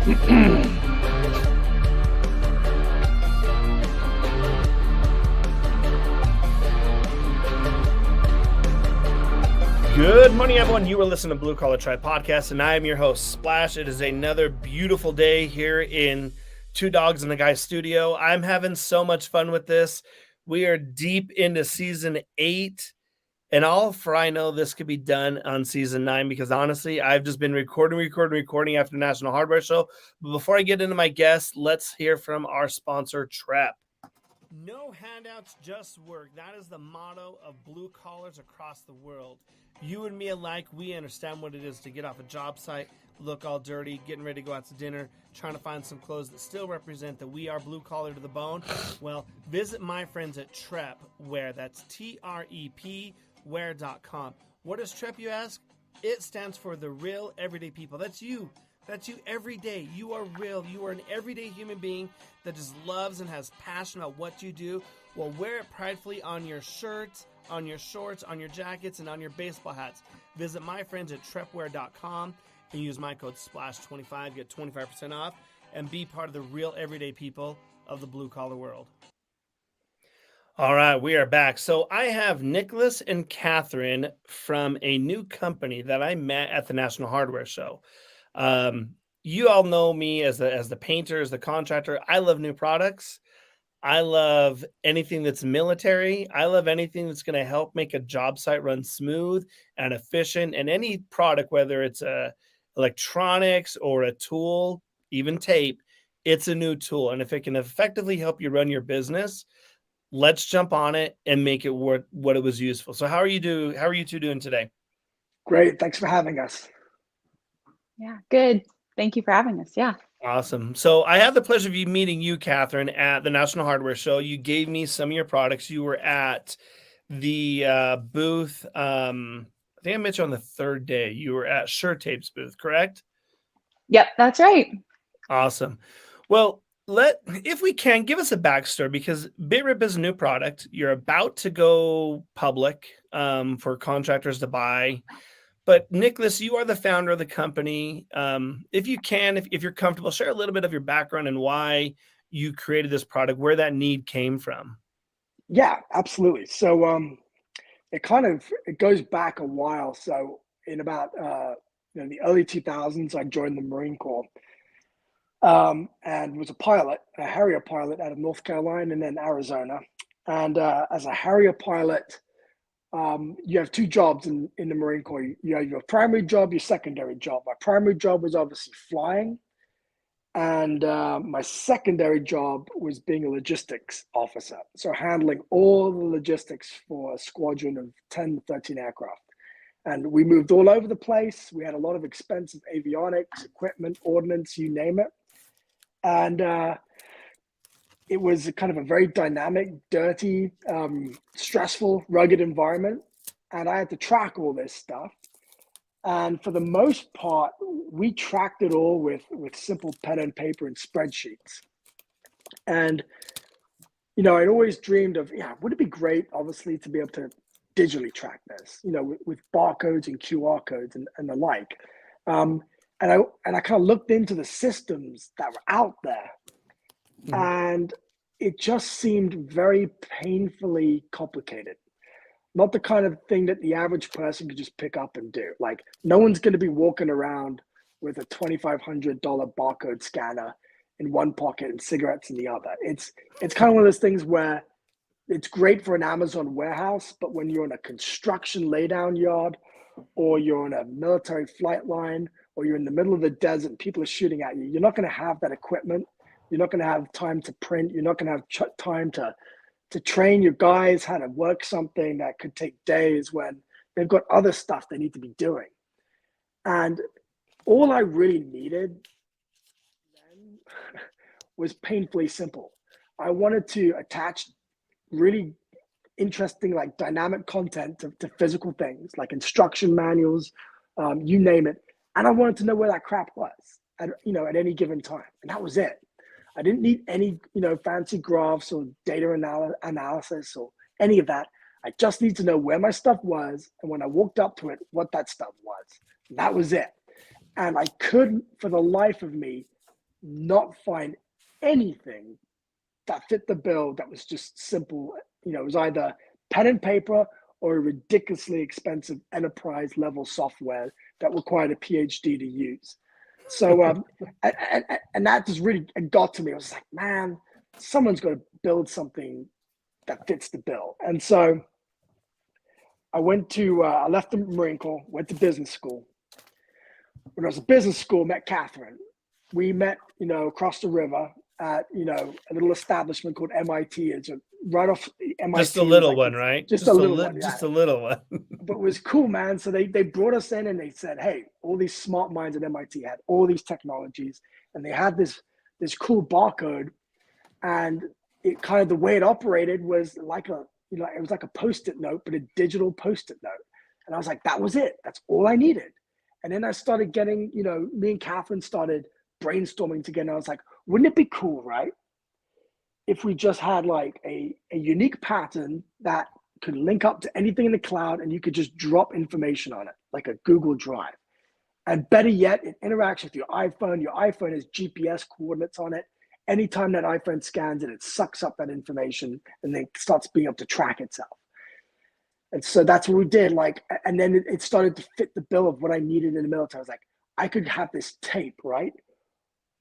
Good morning, everyone. You are listening to Blue Collar Tribe Podcast, and I am your host, Splash. It is another beautiful day here in Two Dogs and a Guy studio. I'm having so much fun with this. We are deep into season 8, and all for I know this could be done on season 9 because honestly, I've just been recording after the National Hardware Show. But before I get into my guests, let's hear from our sponsor, Trep. No handouts, just work. That is the motto of blue collars across the world. You and me alike, we understand what it is to get off a job site, look all dirty, getting ready to go out to dinner, trying to find some clothes that still represent that we are blue collar to the bone. Well, visit my friends at Trep Wear. That's TREP wear.com. What is Trep, you ask? It stands for the real everyday people. That's you. That's you every day. You are real. You are an everyday human being that just loves and has passion about what you do. Well, wear it pridefully on your shirts, on your shorts, on your jackets, and on your baseball hats. Visit my friends at trepwear.com and use my code SPLASH25, get 25% off, and be part of the real everyday people of the blue collar world. All right, we are back. So I have Nicholas and Catherine from a new company that I met at the National Hardware Show. You all know me as the painter, as the contractor. I love new products. I love anything that's military. I love anything that's going to help make a job site run smooth and efficient. And any product, whether it's electronics or a tool, even tape, it's a new tool. And if it can effectively help you run your business, let's jump on it and make it worth what it was useful. So how are you two doing today? Great. Thanks for having us. Yeah, good. Thank you for having us. Yeah. Awesome. So I had the pleasure of meeting you, Catherine, at the National Hardware Show. You gave me some of your products. You were at the booth. I think I met you on the third day. You were at SureTape's booth, correct? Yep, that's right. Awesome. Well, if we can, give us a backstory because BitRip is a new product. You're about to go public for contractors to buy. But Nicholas, you are the founder of the company. If you can, if you're comfortable, share a little bit of your background and why you created this product, where that need came from. Yeah, absolutely. So it goes back a while. So in about the early 2000s, I joined the Marine Corps and was a Harrier pilot out of North Carolina and then Arizona. And as a Harrier pilot, you have two jobs in the Marine Corps. You have your primary job, your secondary job. My primary job was obviously flying, and my secondary job was being a logistics officer, so handling all the logistics for a squadron of 10 to 13 aircraft. And we moved all over the place. We had a lot of expensive avionics, equipment, ordnance, you name it. And it was kind of a very dynamic, dirty, stressful, rugged environment. And I had to track all this stuff. And for the most part, we tracked it all with simple pen and paper and spreadsheets. And, I'd always dreamed of, would it be great, obviously, to be able to digitally track this, with barcodes and QR codes and the like. And I kind of looked into the systems that were out there. And it just seemed very painfully complicated. Not the kind of thing that the average person could just pick up and do. Like, no one's going to be walking around with a $2,500 barcode scanner in one pocket and cigarettes in the other. It's kind of one of those things where it's great for an Amazon warehouse, but when you're in a construction laydown yard, or you're on a military flight line, or you're in the middle of the desert and people are shooting at you, you're not going to have that equipment. You're not going to have time to print. You're not going to have time to train your guys how to work something that could take days when they've got other stuff they need to be doing. And all I really needed then was painfully simple. I wanted to attach really interesting, like dynamic content to physical things, like instruction manuals, you name it. And I wanted to know where that crap was at any given time. And that was it. I didn't need any, fancy graphs or data analysis or any of that. I just need to know where my stuff was, and when I walked up to it, what that stuff was. And that was it. And I couldn't, for the life of me, not find anything that fit the bill that was just simple. It was either pen and paper or a ridiculously expensive enterprise level software that required a PhD to use. So, and that just really got to me. I was like, man, someone's got to build something that fits the bill. And so I left the Marine Corps, went to business school. When I was at business school, met Catherine. We met, across the river at, a little establishment called MIT. It's right off MIT. Just a little one, right? Just a little one. Just a little one. But it was cool, man. So they brought us in and they said, hey, all these smart minds at MIT had all these technologies, and they had this cool barcode, and it kind of, the way it operated was like it was like a Post-it note, but a digital Post-it note. And I was like, that was it. That's all I needed. And then I started getting, me and Catherine started brainstorming together. I was like, wouldn't it be cool, right, if we just had like a unique pattern that could link up to anything in the cloud and you could just drop information on it, like a Google Drive. And better yet, it interacts with your iPhone. Your iPhone has GPS coordinates on it. Anytime that iPhone scans it, it sucks up that information and then starts being able to track itself. And so that's what we did. And then it started to fit the bill of what I needed in the military. I was like, I could have this tape, right,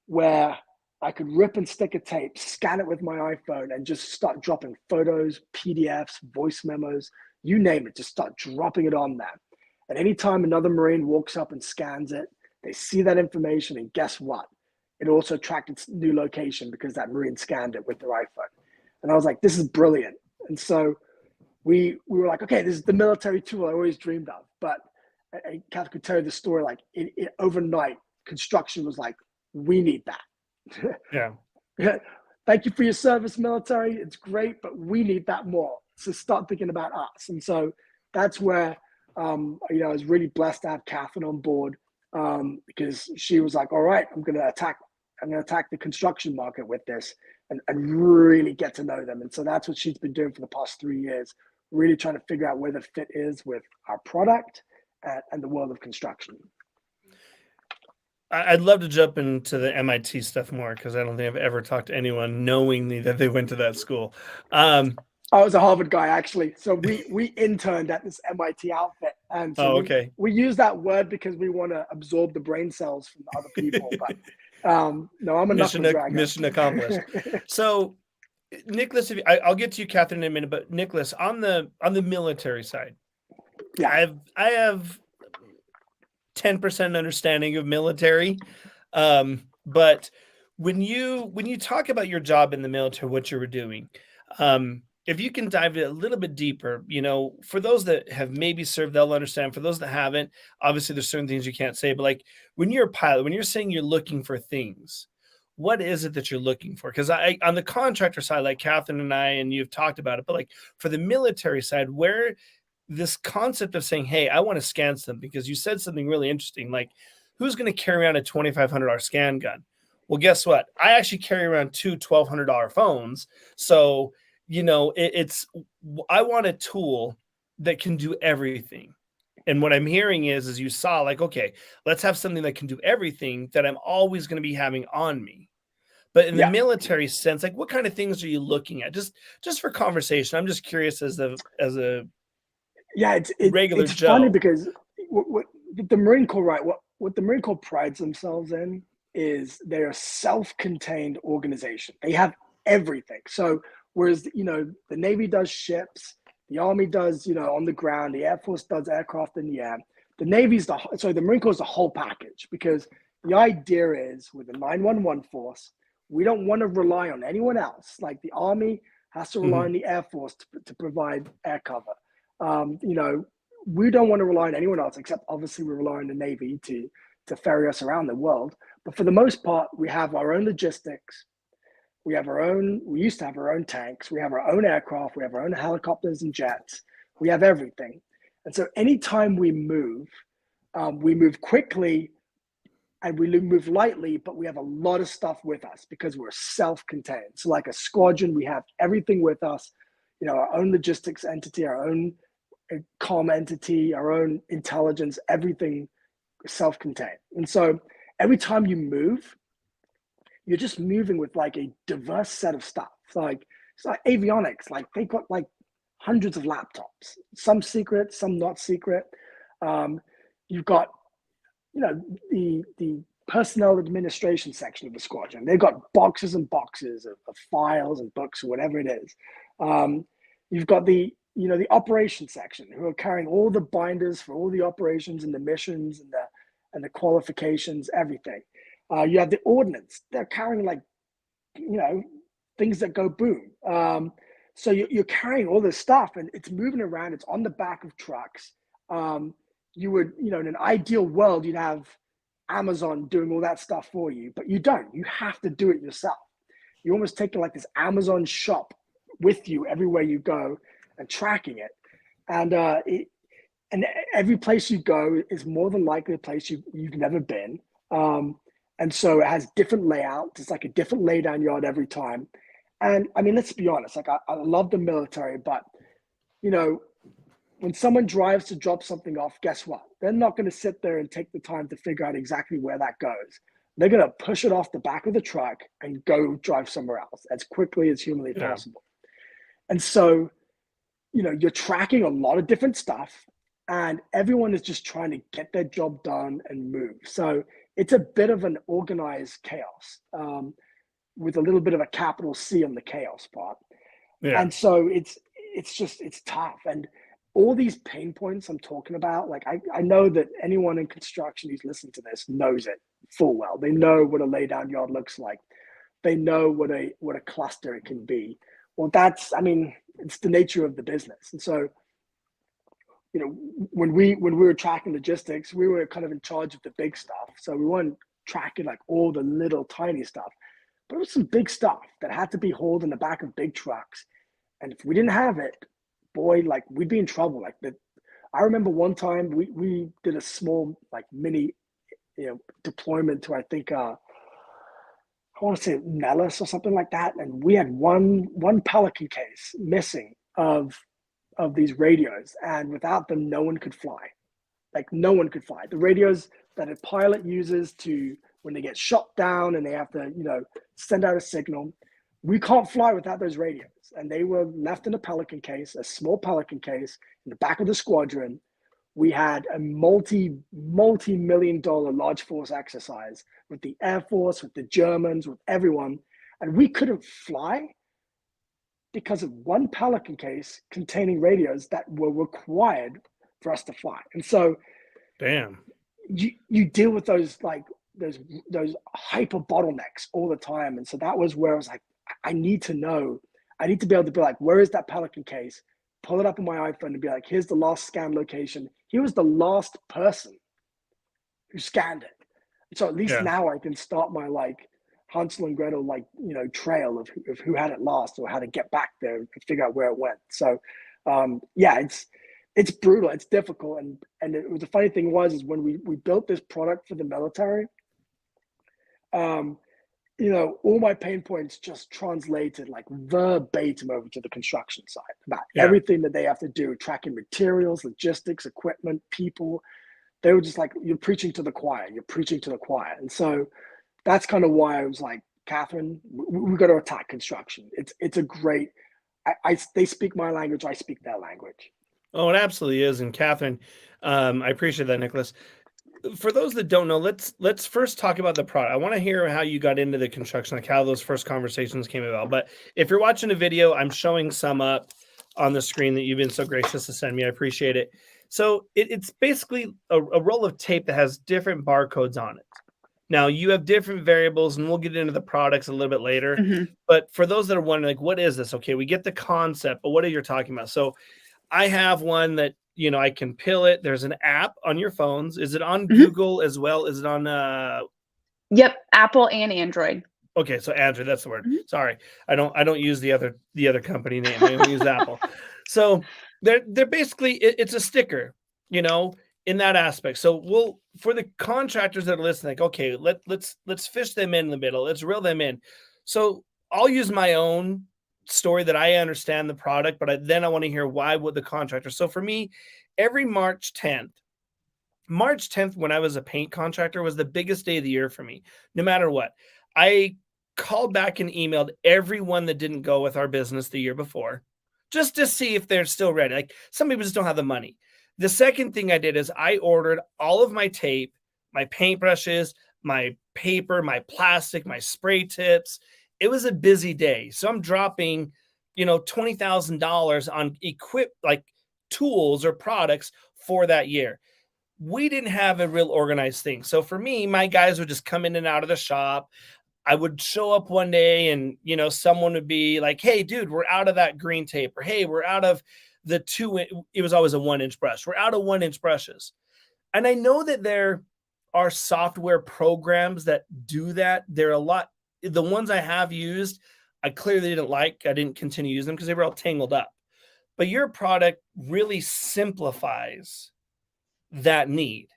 where I could rip and stick a tape, scan it with my iPhone, and just start dropping photos, PDFs, voice memos, you name it, just start dropping it on there. And anytime another Marine walks up and scans it, they see that information, and guess what? It also tracked its new location because that Marine scanned it with their iPhone. And I was like, this is brilliant. And so we were like, okay, this is the military tool I always dreamed of. But Catherine could tell you the story, like it overnight, construction was like, we need that. Yeah. Thank you for your service, military. It's great, but we need that more. So start thinking about us. And so that's where, I was really blessed to have Catherine on board, because she was like, all right, I'm going to attack the construction market with this and really get to know them. And so that's what she's been doing for the past 3 years, really trying to figure out where the fit is with our product and the world of construction. I'd love to jump into the MIT stuff more because I don't think I've ever talked to anyone knowingly that they went to that school. I was a Harvard guy, actually. So we interned at this MIT outfit. And so okay. we use that word because we want to absorb the brain cells from other people. But no, I'm a mission accomplished. So, Nicholas, I'll get to you, Catherine, in a minute. But Nicholas, on the military side, yeah, I have 10% understanding of military, but when you talk about your job in the military, what you were doing, if you can dive a little bit deeper, for those that have maybe served, they'll understand. For those that haven't, obviously there's certain things you can't say, but like when you're a pilot, when you're saying you're looking for things, what is it that you're looking for? Because on the contractor side, like Catherine and I, and you've talked about it, but like for the military side, where this concept of saying, hey, I want to scan something, because you said something really interesting, like who's going to carry around a $2,500 scan gun? Well, guess what? I actually carry around two $1,200 phones. So, I want a tool that can do everything. And what I'm hearing is you saw like, okay, let's have something that can do everything that I'm always going to be having on me. But in the military sense, like what kind of things are you looking at? Just for conversation. I'm just curious as a it's regular Joe. Funny because what the Marine Corps, right? What the Marine Corps prides themselves in is they're a self-contained organization. They have everything. So whereas the Navy does ships, the Army does on the ground, the Air Force does aircraft in the air. The Marine Corps is the whole package, because the idea is with the 911 force, we don't want to rely on anyone else. Like the Army has to rely on the Air Force to provide air cover. We don't want to rely on anyone else, except obviously we rely on the Navy to ferry us around the world. But for the most part, we have our own logistics. We used to have our own tanks. We have our own aircraft. We have our own helicopters and jets. We have everything. And so anytime we move quickly and we move lightly, but we have a lot of stuff with us because we're self-contained. So like a squadron, we have everything with us, our own logistics entity, our own comm entity, our own intelligence, everything self-contained. And so every time you move, you're just moving with like a diverse set of stuff. It's like avionics, like they've got like hundreds of laptops, some secret, some not secret. You've got, you know, the personnel administration section of the squadron. They've got boxes and boxes of files and books or whatever it is. You've got the operations section who are carrying all the binders for all the operations and the missions and the qualifications, everything. You have the ordnance. They're carrying like, things that go boom. So you're carrying all this stuff and it's moving around. It's on the back of trucks. You would, in an ideal world, you'd have Amazon doing all that stuff for you, but you don't. You have to do it yourself. You're almost taking like this Amazon shop with you everywhere you go and tracking it. And and every place you go is more than likely a place you've never been. And so it has different layouts. It's like a different laydown yard every time. And I mean, let's be honest, like I love the military, but when someone drives to drop something off, guess what? They're not going to sit there and take the time to figure out exactly where that goes. They're going to push it off the back of the truck and go drive somewhere else as quickly as humanly possible. And so, you're tracking a lot of different stuff and everyone is just trying to get their job done and move. So it's a bit of an organized chaos with a little bit of a capital C on the chaos part. Yeah. And so it's tough. And all these pain points I'm talking about, like I know that anyone in construction who's listening to this knows it full well. They know what a laydown yard looks like. They know what a cluster it can be. Well, it's the nature of the business. And so, when we were tracking logistics, we were kind of in charge of the big stuff. So we weren't tracking like all the little tiny stuff, but it was some big stuff that had to be hauled in the back of big trucks. And if we didn't have it, boy, like we'd be in trouble. Like that, I remember one time we did a small like mini, deployment to I think I want to say Nellis or something like that, and we had one Pelican case missing of these radios, and without them, no one could fly. Like no one could fly. The radios that a pilot uses to when they get shot down and they have to send out a signal. We can't fly without those radios. And they were left in a Pelican case, a small Pelican case in the back of the squadron. We had a multi-million-dollar large force exercise with the Air Force, with the Germans, with everyone. And we couldn't fly because of one Pelican case containing radios that were required for us to fly. And so damn, you deal with those hyper bottlenecks all the time. And so that was where I was like, I need to be able to be like, where is that Pelican case? Pull it up on my iPhone and be like, here's the last scan location. He was the last person who scanned it. So at least now I can start my like Hansel and Gretel, trail of who had it last or how to get back there and figure out where it went. So it's brutal. It's difficult. And the funny thing is when we built this product for the military, all my pain points just translated like verbatim over to the construction side about everything that they have to do, tracking materials, logistics, equipment, people. They were just like, you're preaching to the choir. And so that's kind of why I was like, Catherine, we got to attack construction. It's a great, they speak my language. I speak their language. Oh, it absolutely is. And Catherine, I appreciate that, Nicholas. For those that don't know, let's first talk about the product. I want to hear how you got into the construction, like how those first conversations came about. But if you're watching a video, I'm showing some up on the screen that you've been so gracious to send me. I appreciate it. So it's basically a roll of tape that has different barcodes on it. Now you have different variables, and we'll get into the products a little bit later. Mm-hmm. But for those that are wondering, like, what is this? Okay, we get the concept, but what are you talking about? So I have one that I can pill it. There's an app on your phones. Is it on Google as well? Is it on Yep, Apple and Android. Okay, so Android, that's the word. Mm-hmm. Sorry. I don't use the other company name. I only use Apple. So they're basically it's a sticker, in that aspect. So for the contractors that are listening, like, okay, let's fish them in the middle. Let's reel them in. So I'll use my own story that I understand the product, but then I want to hear why would the contractor. So for me, every March 10th, when I was a paint contractor was the biggest day of the year for me, no matter what. I called back and emailed everyone that didn't go with our business the year before, just to see if they're still ready. Like, some people just don't have the money. The second thing I did is I ordered all of my tape, my paintbrushes, my paper, my plastic, my spray tips. It was a busy day. So I'm dropping, $20,000 on like tools or products for that year. We didn't have a real organized thing. So for me, my guys would just come in and out of the shop. I would show up one day and, someone would be like, hey, dude, we're out of that green tape, or hey, we're out of the it was always a 1-inch brush. We're out of 1-inch brushes. And I know that there are software programs that do that. There are a lot. The ones I have used, I clearly didn't like. I didn't continue using them because they were all tangled up. But your product really simplifies that need.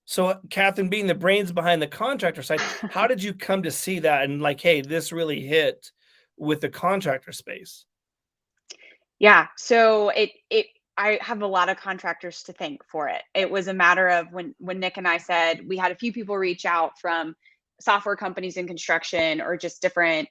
So, Catherine, being the brains behind the contractor side, how did you come to see that and like, hey, this really hit with the contractor space? Yeah. So I have a lot of contractors to thank for it. It was a matter of when Nick and I said, we had a few people reach out from software companies in construction or just different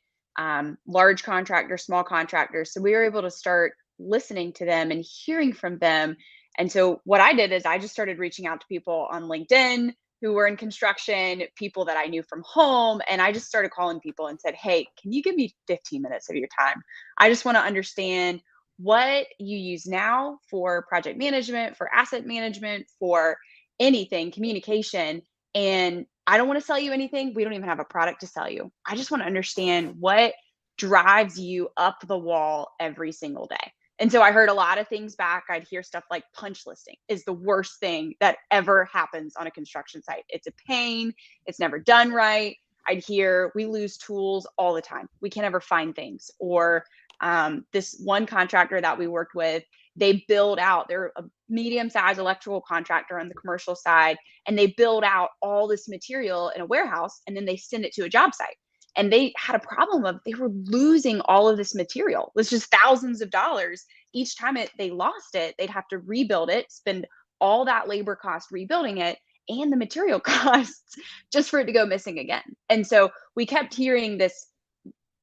large contractors, small contractors. So we were able to start listening to them and hearing from them. And so what I did is I just started reaching out to people on LinkedIn who were in construction, people that I knew from home. And I just started calling people and said, hey, can you give me 15 minutes of your time? I just want to understand what you use now for project management, for asset management, for anything, communication. And I don't want to sell you anything. We don't even have a product to sell you. I just want to understand what drives you up the wall every single day. And so I heard a lot of things back. I'd hear stuff like punch listing is the worst thing that ever happens on a construction site. It's a pain. It's never done right. I'd hear we lose tools all the time. We can't ever find things. Or this one contractor that we worked with, they build out, they're a medium-sized electrical contractor on the commercial side, and they build out all this material in a warehouse, and then they send it to a job site. And they had a problem of they were losing all of this material. It was just thousands of dollars. Each time they lost it, they'd have to rebuild it, spend all that labor cost rebuilding it, and the material costs just for it to go missing again. And so we kept hearing this,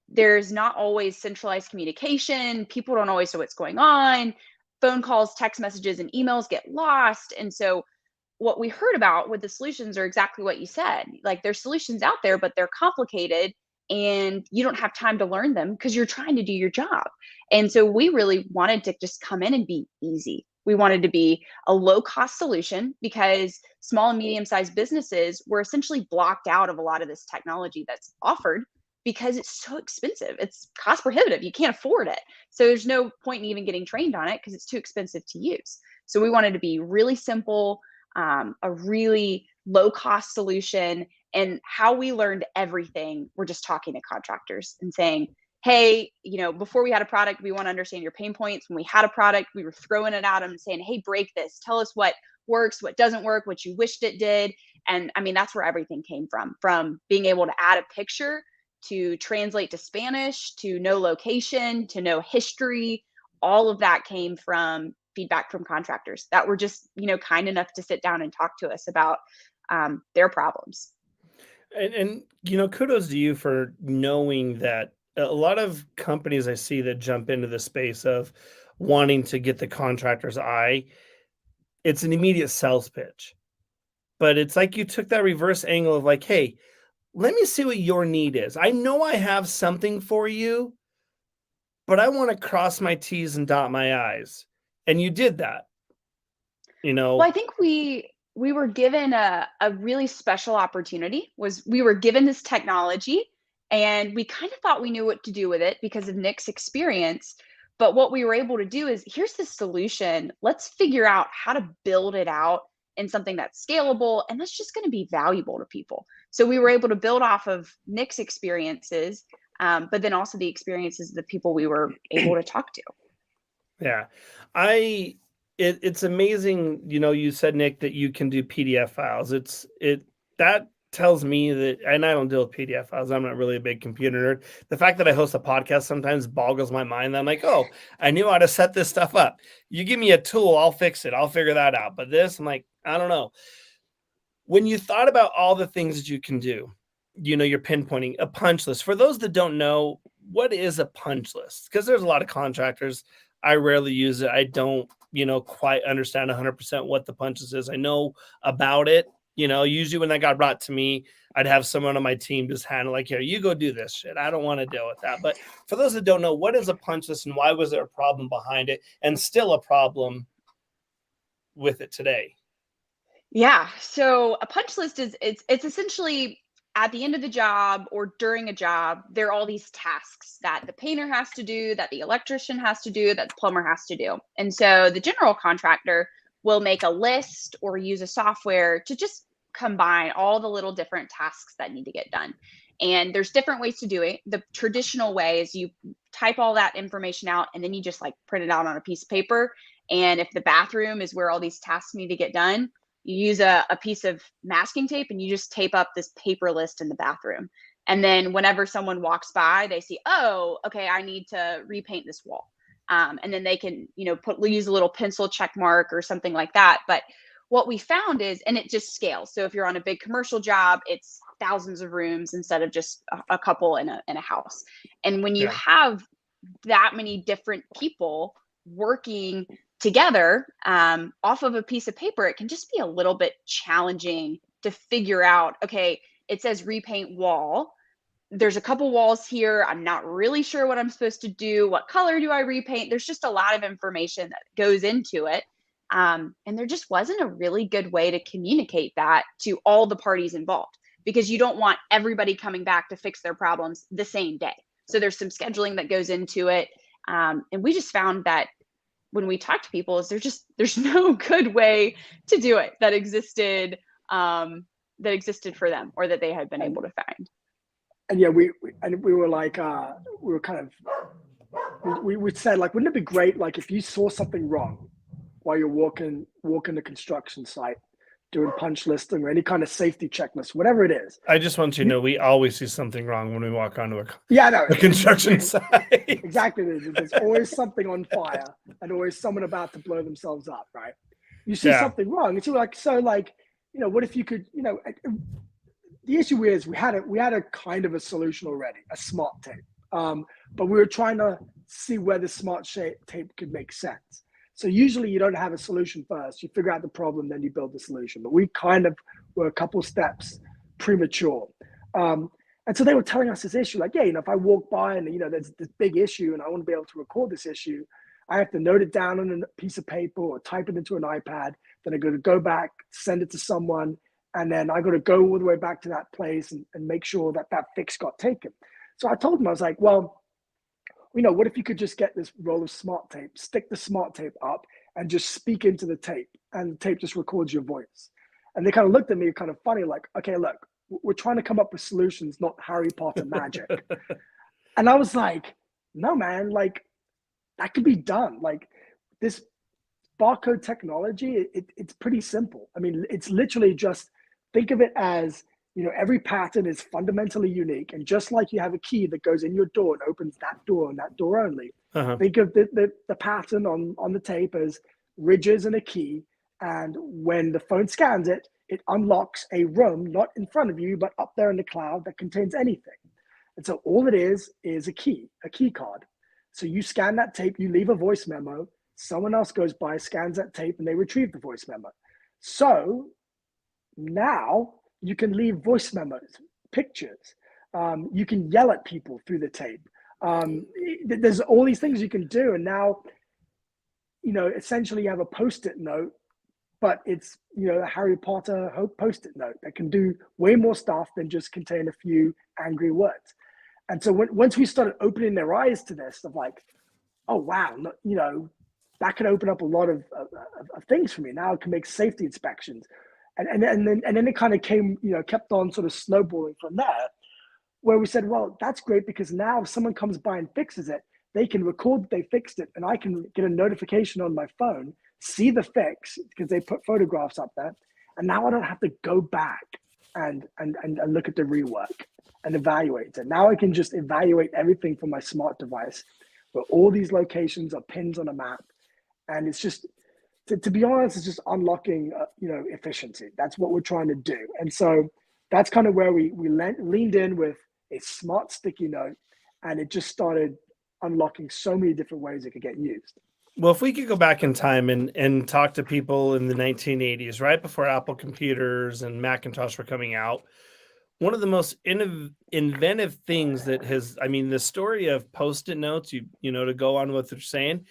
there's not always centralized communication. People don't always know what's going on. Phone calls, text messages, and emails get lost. And so what we heard about with the solutions are exactly what you said. Like, there's solutions out there, but they're complicated and you don't have time to learn them because you're trying to do your job. And so we really wanted to just come in and be easy. We wanted to be a low cost solution because small and medium sized businesses were essentially blocked out of a lot of this technology that's offered because it's so expensive. It's cost prohibitive. You can't afford it. So there's no point in even getting trained on it because it's too expensive to use. So we wanted to be really simple, a really low cost solution. And how we learned everything, we're just talking to contractors and saying, hey, before we had a product, we want to understand your pain points. When we had a product, we were throwing it at them and saying, hey, break this. Tell us what works, what doesn't work, what you wished it did. And I mean, that's where everything came from being able to add a picture, to translate to Spanish, to know location, to know history. All of that came from feedback from contractors that were just, kind enough to sit down and talk to us about their problems. And kudos to you for knowing that a lot of companies I see that jump into the space of wanting to get the contractor's eye, it's an immediate sales pitch. But it's like you took that reverse angle of like, hey, let me see what your need is. I know I have something for you, but I want to cross my T's and dot my I's. And you did that, Well, I think we were given a really special opportunity. We were given this technology and we kind of thought we knew what to do with it because of Nick's experience. But what we were able to do is, here's the solution. Let's figure out how to build it out in something that's scalable and that's just going to be valuable to people. So we were able to build off of Nick's experiences, but then also the experiences of the people we were able to talk to. Yeah. It's amazing, you said, Nick, that you can do PDF files. That tells me that, and I don't deal with PDF files. I'm not really a big computer nerd. The fact that I host a podcast sometimes boggles my mind. I'm like, oh, I knew how to set this stuff up. You give me a tool, I'll fix it. I'll figure that out. But this, I'm like, I don't know. When you thought about all the things that you can do, you're pinpointing a punch list. For those that don't know, what is a punch list? Because there's a lot of contractors. I rarely use it. I don't, quite understand 100% what the punch list is. I know about it. Usually when that got brought to me, I'd have someone on my team just handle like, here, you go do this shit. I don't want to deal with that. But for those that don't know, what is a punch list and why was there a problem behind it and still a problem with it today? Yeah. So a punch list is it's essentially at the end of the job or during a job, there are all these tasks that the painter has to do, that the electrician has to do, that the plumber has to do. And so the general contractor will make a list or use a software to just combine all the little different tasks that need to get done. And there's different ways to do it. The traditional way is you type all that information out and then you just like print it out on a piece of paper. And if the bathroom is where all these tasks need to get done, you use a piece of masking tape and you just tape up this paper list in the bathroom. And then whenever someone walks by, they see, oh, okay, I need to repaint this wall. And then they can, use a little pencil check mark or something like that. But what we found is, and it just scales. So if you're on a big commercial job, it's thousands of rooms instead of just a couple in a house. And when you have that many different people working together off of a piece of paper, it can just be a little bit challenging to figure out, okay, it says repaint wall. There's a couple walls here. I'm not really sure what I'm supposed to do. What color do I repaint? There's just a lot of information that goes into it. And there just wasn't a really good way to communicate that to all the parties involved, because you don't want everybody coming back to fix their problems the same day. So there's some scheduling that goes into it. And we just found that when we talk to people, is there's no good way to do it that existed for them or that they had been able to find. And yeah, we were like, we said, like, wouldn't it be great, like, if you saw something wrong while you're walking the construction site, doing punch listing or any kind of safety checklist, whatever it is. I just want you to know we always see something wrong when we walk onto a construction site. Exactly. There's always something on fire and always someone about to blow themselves up, right? You see something wrong. It's like, what if you could, the issue is we had a kind of a solution already, a smart tape. But we were trying to see where the smart tape could make sense. So usually you don't have a solution first. You figure out the problem, then you build the solution. But we kind of were a couple steps premature. And so they were telling us this issue, like, if I walk by and, there's this big issue and I want to be able to record this issue, I have to note it down on a piece of paper or type it into an iPad. Then I got to go back, send it to someone. And then I got to go all the way back to that place and make sure that fix got taken. So I told him, I was like, well, what if you could just get this roll of smart tape, stick the smart tape up and just speak into the tape and the tape just records your voice. And they kind of looked at me kind of funny, like, okay, look, we're trying to come up with solutions, not Harry Potter magic. And I was like, no, man, like that could be done. Like this barcode technology, it's pretty simple. I mean, it's literally just think of it as, every pattern is fundamentally unique. And just like you have a key that goes in your door and opens that door and that door only, think of the pattern on the tape as ridges and a key. And when the phone scans it, it unlocks a room, not in front of you, but up there in the cloud that contains anything. And so all it is a key card. So you scan that tape, you leave a voice memo, someone else goes by, scans that tape, and they retrieve the voice memo. So now you can leave voice memos, pictures. You can yell at people through the tape. There's all these things you can do. And now, essentially you have a Post-it note, but it's, a Harry Potter Post-it note that can do way more stuff than just contain a few angry words. And so once we started opening their eyes to this, of like, oh, wow, that could open up a lot of things for me. Now it can make safety inspections. And then it kind of kept on sort of snowballing from there, where we said, well, that's great, because now if someone comes by and fixes it, they can record that they fixed it, and I can get a notification on my phone, see the fix, because they put photographs up there, and now I don't have to go back and look at the rework and evaluate it. Now I can just evaluate everything from my smart device, where all these locations are pins on a map, and it's just, to be honest, it's just unlocking, efficiency. That's what we're trying to do. And so that's kind of where we leaned in with a smart sticky note, and it just started unlocking so many different ways it could get used. Well, if we could go back in time and talk to people in the 1980s, right before Apple computers and Macintosh were coming out, one of the most inventive things that the story of Post-it notes, to go on what they're saying,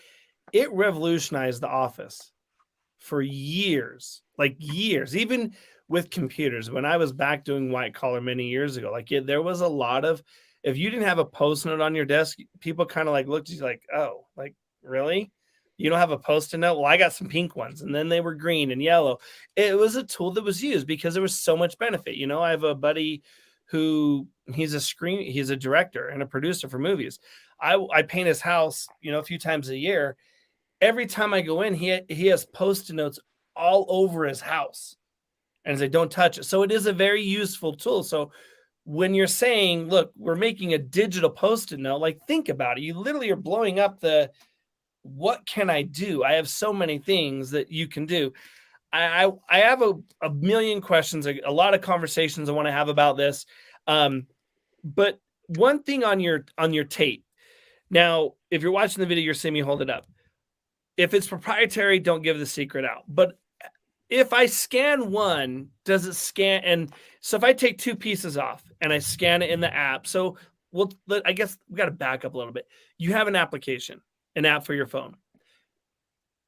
it revolutionized the office for years, even with computers. When I was back doing white collar many years ago, there was a lot of, if you didn't have a Post-it note on your desk, people kind of looked at you like, oh, really? You don't have a Post-it note? Well, I got some pink ones, and then they were green and yellow. It was a tool that was used because there was so much benefit. I have a buddy who he's a director and a producer for movies. I paint his house, a few times a year. Every time I go in, he has Post-it notes all over his house, and he's like, don't touch it. So it is a very useful tool. So when you're saying, look, we're making a digital Post-it note, think about it. You literally are blowing up what can I do? I have so many things that you can do. I have a million questions, a lot of conversations I want to have about this. But one thing on your tape. Now, if you're watching the video, you're seeing me hold it up. If it's proprietary, don't give the secret out. But if I scan one, does it scan? And so if I take two pieces off and I scan it in the app, I guess we got to back up a little bit. You have an application, an app for your phone.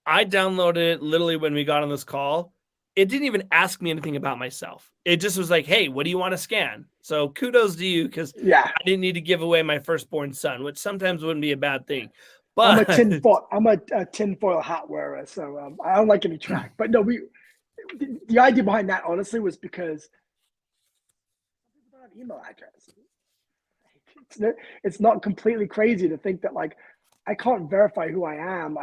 I downloaded it literally when we got on this call. It didn't even ask me anything about myself. It just was like, hey, what do you want to scan? So kudos to you, because I didn't need to give away my firstborn son, which sometimes wouldn't be a bad thing. But I'm a tinfoil hat wearer, so I don't like any track. But no, the idea behind that honestly was because people don't have email addresses. It's not completely crazy to think that I can't verify who I am.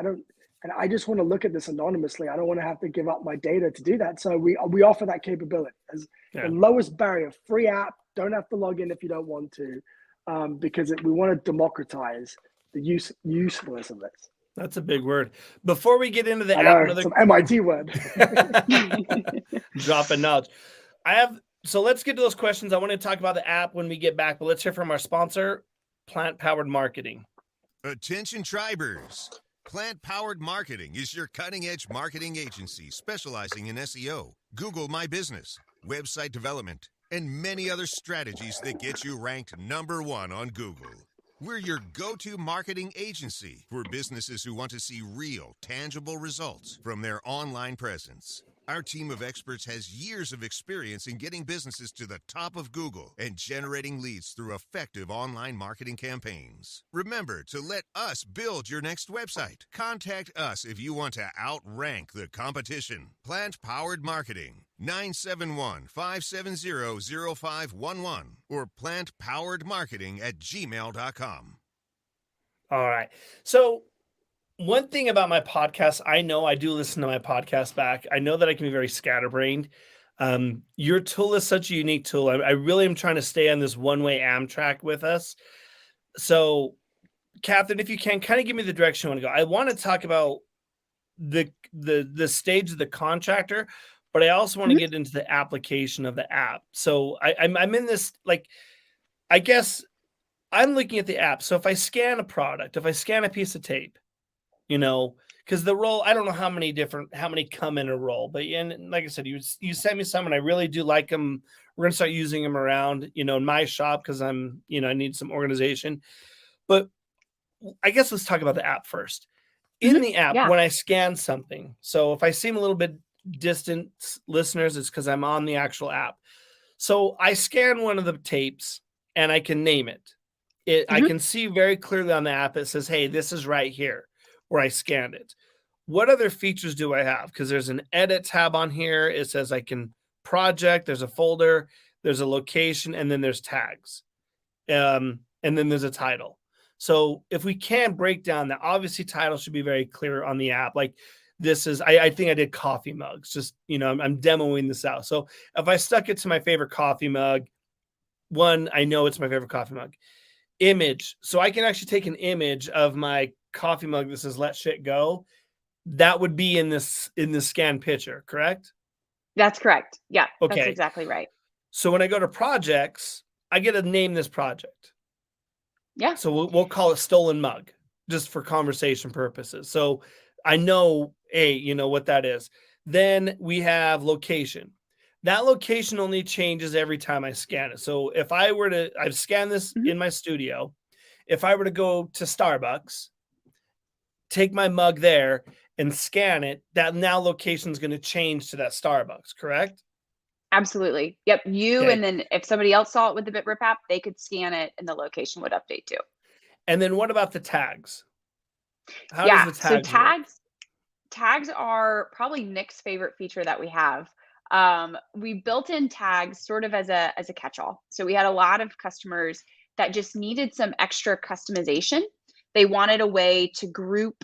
And I just want to look at this anonymously. I don't want to have to give up my data to do that. So we offer that capability as the lowest barrier, free app. Don't have to log in if you don't want to, because we want to democratize the usefulness of this. That's a big word. Before we get into the app, it's an MIT word. Dropping knowledge. So let's get to those questions. I want to talk about the app when we get back, but let's hear from our sponsor, Plant Powered Marketing. Attention Tribers. Plant Powered Marketing is your cutting-edge marketing agency specializing in SEO, Google My Business, website development, and many other strategies that get you ranked #1 on Google. We're your go-to marketing agency for businesses who want to see real, tangible results from their online presence. Our team of experts has years of experience in getting businesses to the top of Google and generating leads through effective online marketing campaigns. Remember to let us build your next website. Contact us if you want to outrank the competition. Plant Powered Marketing, 971-570-0511 or plantpoweredmarketing@gmail.com. All right. So one thing about my podcast, I know I do listen to my podcast back. I know that I can be very scatterbrained. Your tool is such a unique tool. I really am trying to stay on this one-way Amtrak with us. So, Catherine, if you can, kind of give me the direction I want to go. I want to talk about the stage of the contractor, but I also want to get into the application of the app. So I'm in this, I guess I'm looking at the app. So if I scan a product, if I scan a piece of tape, because the roll, I don't know how many come in a roll, but and like I said, you sent me some and I really do like them. We're going to start using them around, in my shop because I need some organization. But I guess let's talk about the app first. In the app, when I scan something, so if I seem a little bit distant, listeners, it's because I'm on the actual app. So I scan one of the tapes and I can name it. I can see very clearly on the app, it says, hey, this is right here where I scanned it. What other features do I have? Because there's an edit tab on here. It says I can project, there's a folder, there's a location, and then there's tags. And then there's a title. So if we can break down that, obviously title should be very clear on the app. This is, I think I did coffee mugs, just, I'm demoing this out. So if I stuck it to my favorite coffee mug, I know it's my favorite coffee mug. Image. So I can actually take an image of my coffee mug that says "Let shit go." That would be in the scan picture, correct? That's correct. Yeah. Okay. That's exactly right. So when I go to projects, I get to name this project. Yeah. So we'll call it stolen mug, just for conversation purposes. So I know, what that is. Then we have location. That location only changes every time I scan it. So if I've scanned this in my studio. If I were to go to Starbucks, take my mug there and scan it, that now location is going to change to that Starbucks, correct? Absolutely. Yep. Okay. And then if somebody else saw it with the BitRip app, they could scan it and the location would update too. And then what about the tags? How Yeah. does the So tags work? tags are probably Nick's favorite feature that we have. We built in tags sort of as a catch-all. So we had a lot of customers that just needed some extra customization. They wanted a way to group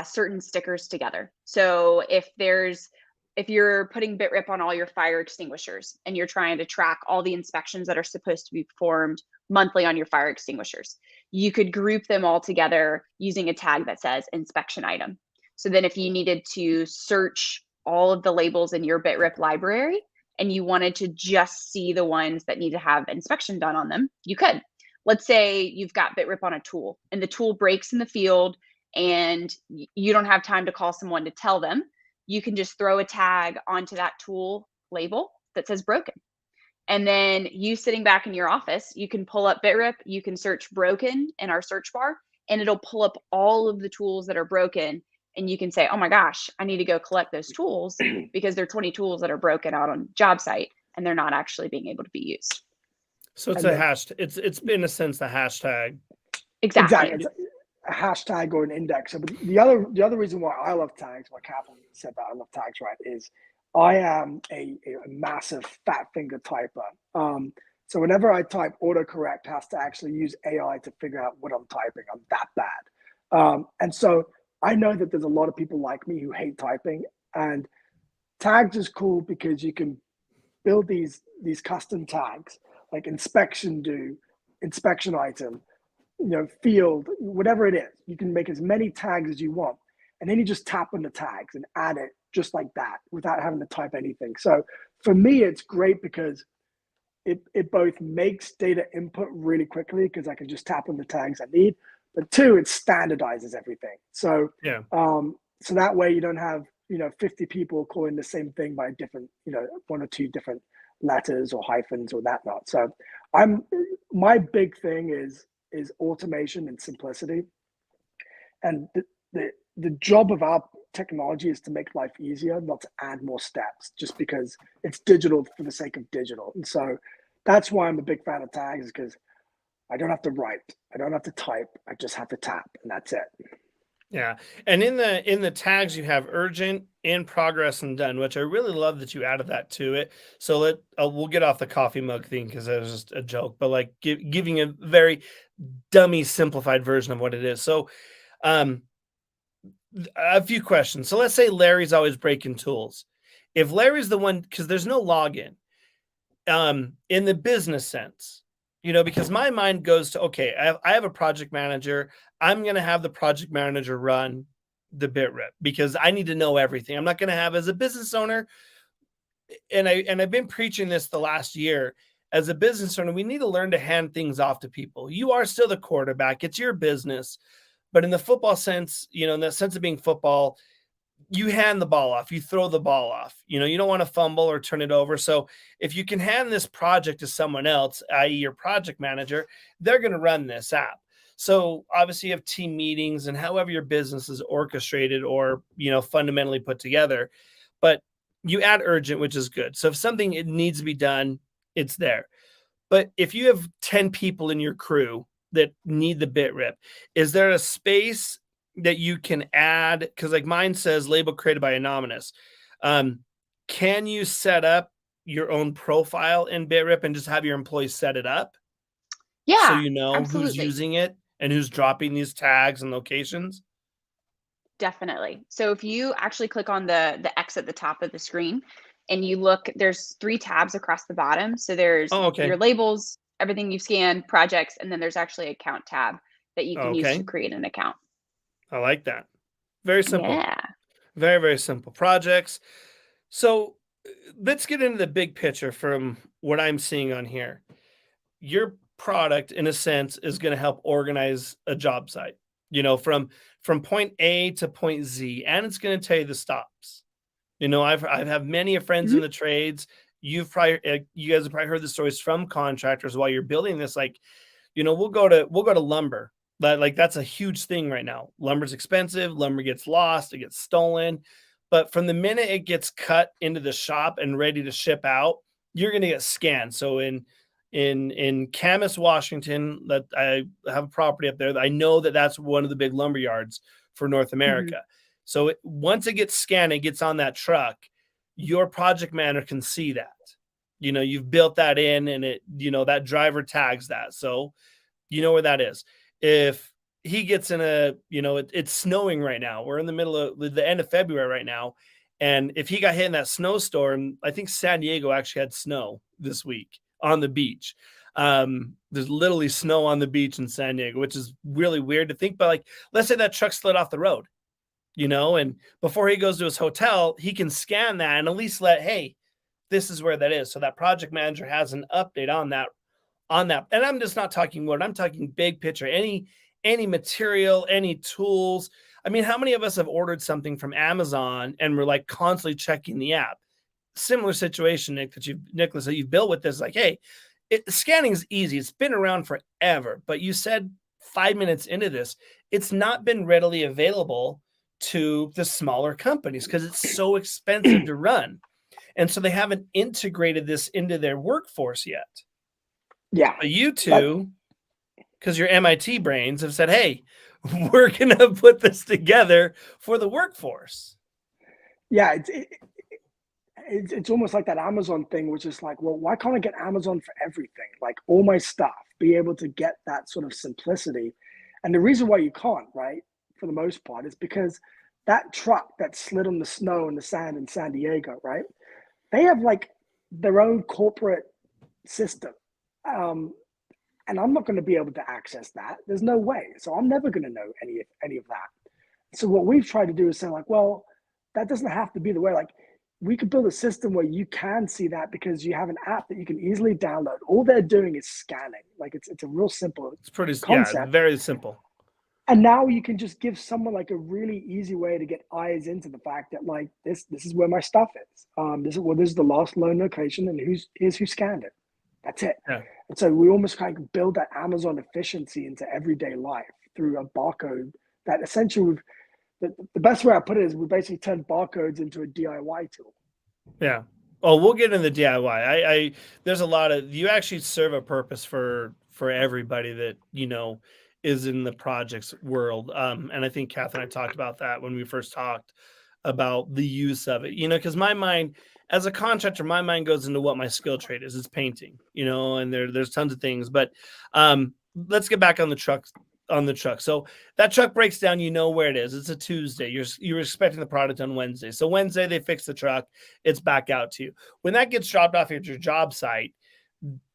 certain stickers together. So if you're putting BitRip on all your fire extinguishers and you're trying to track all the inspections that are supposed to be performed monthly on your fire extinguishers, you could group them all together using a tag that says inspection item. So then if you needed to search all of the labels in your BitRip library and you wanted to just see the ones that need to have inspection done on them, you could. Let's say you've got BitRip on a tool and the tool breaks in the field and you don't have time to call someone to tell them. You can just throw a tag onto that tool label that says broken. And then you sitting back in your office, you can pull up BitRip, you can search broken in our search bar, and it'll pull up all of the tools that are broken. And you can say, oh my gosh, I need to go collect those tools because there are 20 tools that are broken out on job site and they're not actually being able to be used. So it's a hashtag. It's in a sense the hashtag. Exactly. It's a hashtag or an index. But the other reason why I love tags, why Catherine said that I love tags, right, is I am a massive fat finger typer. So whenever I type, autocorrect has to actually use AI to figure out what I'm typing. I'm that bad. And so I know that there's a lot of people like me who hate typing, and tags is cool because you can build these custom tags like inspection due, inspection item, field, whatever it is. You can make as many tags as you want. And then you just tap on the tags and add it just like that without having to type anything. So for me, it's great because it both makes data input really quickly because I can just tap on the tags I need, but two, it standardizes everything. So Yeah. So that way you don't have 50 people calling the same thing by different one or two different letters or hyphens or that not. So my big thing is automation and simplicity, and the job of our technology is to make life easier, not to add more steps just because it's digital for the sake of digital. And so that's why I'm a big fan of tags, because I don't have to write, I don't have to type, I just have to tap, and that's it. Yeah. And in the tags you have urgent, in progress, and done, which I really love that you added that to it. So we'll get off the coffee mug thing because that was just a joke, but like giving a very dummy simplified version of what it is. So a few questions. So let's say Larry's always breaking tools. If Larry's the one, because there's no login, in the business sense, because my mind goes to, okay, I have a project manager. I'm going to have the project manager run the BitRip because I need to know everything. I'm not going to have, as a business owner, and I've been preaching this the last year, as a business owner, we need to learn to hand things off to people. You are still the quarterback. It's your business. But in the football sense, in the sense of being football, you hand the ball off, you throw the ball off, you don't want to fumble or turn it over. So if you can hand this project to someone else, i.e. your project manager, they're going to run this app. So obviously you have team meetings and however your business is orchestrated or, fundamentally put together, but you add urgent, which is good. So if something it needs to be done, it's there. But if you have 10 people in your crew that need the BitRip, is there a space that you can add? Because like mine says label created by anonymous. Can you set up your own profile in BitRip and just have your employees set it up? Yeah, So you know absolutely. who's using it and who's dropping these tags and locations? Definitely. So if you actually click on the X at the top of the screen and you look, there's 3 tabs across the bottom. So there's your labels, everything you've scanned, projects, and then there's actually an account tab that you can use to create an account. I like that. Very simple. Yeah. Very, very simple projects. So let's get into the big picture from what I'm seeing on here. Your product, in a sense, is going to help organize a job site, from point A to point Z, and it's going to tell you the stops. I've had many friends in Mhm. the trades. You guys have probably heard the stories from contractors while you're building this. Like, we'll go to lumber. Like that's a huge thing right now. Lumber's expensive. Lumber gets lost. It gets stolen. But from the minute it gets cut into the shop and ready to ship out, you're going to get scanned. So in Camas, Washington, that I have a property up there. I know that that's one of the big lumber yards for North Mhm. America. So once it gets scanned, it gets on that truck. Your project manager can see that. You've built that in, and that driver tags that. So you know where that is. If he gets in it's snowing right now. We're in the middle of the end of February right now. And if he got hit in that snowstorm, I think San Diego actually had snow this week on the beach. There's literally snow on the beach in San Diego, which is really weird to think. But like, let's say that truck slid off the road, and before he goes to his hotel, he can scan that and at least hey, this is where that is. So that project manager has an update on that. And I'm just not talking wood. I'm talking big picture. Any material, any tools. I mean, how many of us have ordered something from Amazon and we're like constantly checking the app? Similar situation, Nicholas, that you've built with this. Like, hey, scanning is easy. It's been around forever. But you said 5 minutes into this, it's not been readily available to the smaller companies because it's so expensive to run. And so they haven't integrated this into their workforce yet. Yeah. But you two, because you're MIT brains, have said, hey, we're going to put this together for the workforce. Yeah. It's almost like that Amazon thing, which is like, well, why can't I get Amazon for everything? Like all my stuff, be able to get that sort of simplicity. And the reason why you can't, right, for the most part, is because that truck that slid on the snow and the sand in San Diego, right? They have like their own corporate system. And I'm not going to be able to access that. There's no way. So I'm never going to know any of that. So what we've tried to do is say like, well, that doesn't have to be the way. Like we could build a system where you can see that because you have an app that you can easily download. All they're doing is scanning. Like it's a real simple concept. Very simple. And now you can just give someone like a really easy way to get eyes into the fact that like this is where my stuff is. This is the last loan location, and here's who scanned it. That's it. Yeah. And so we almost kind of build that Amazon efficiency into everyday life through a barcode that essentially the best way I put it is we basically turned barcodes into a DIY tool. Yeah. Oh, we'll get into the DIY. There's a lot of, you actually serve a purpose for everybody that, is in the projects world. And I think Kath and I talked about that when we first talked about the use of it, because my mind, as a contractor, my mind goes into what my skill trade is. It's painting, and there's tons of things. But let's get back on the truck. So that truck breaks down, where it is. It's a Tuesday. You're expecting the product on Wednesday. So Wednesday they fix the truck. It's back out to you. When that gets dropped off at your job site,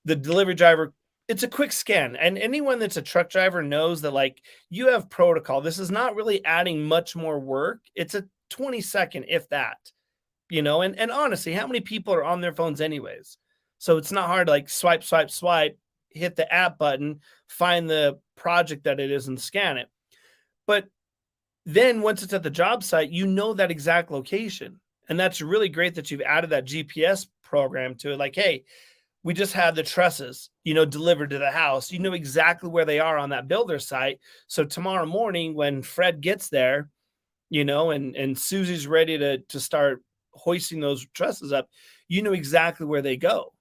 the delivery driver, it's a quick scan. And anyone that's a truck driver knows that like you have protocol. This is not really adding much more work. It's a 20-second, if that, and honestly, how many people are on their phones anyways? So it's not hard to like swipe, hit the app button, find the project that it is and scan it. But then once it's at the job site, that exact location. And that's really great that you've added that GPS program to it. Like, hey, we just had the trusses, delivered to the house. You know exactly where they are on that builder site. So tomorrow morning when Fred gets there, and Susie's ready to start hoisting those trusses up, exactly where they go.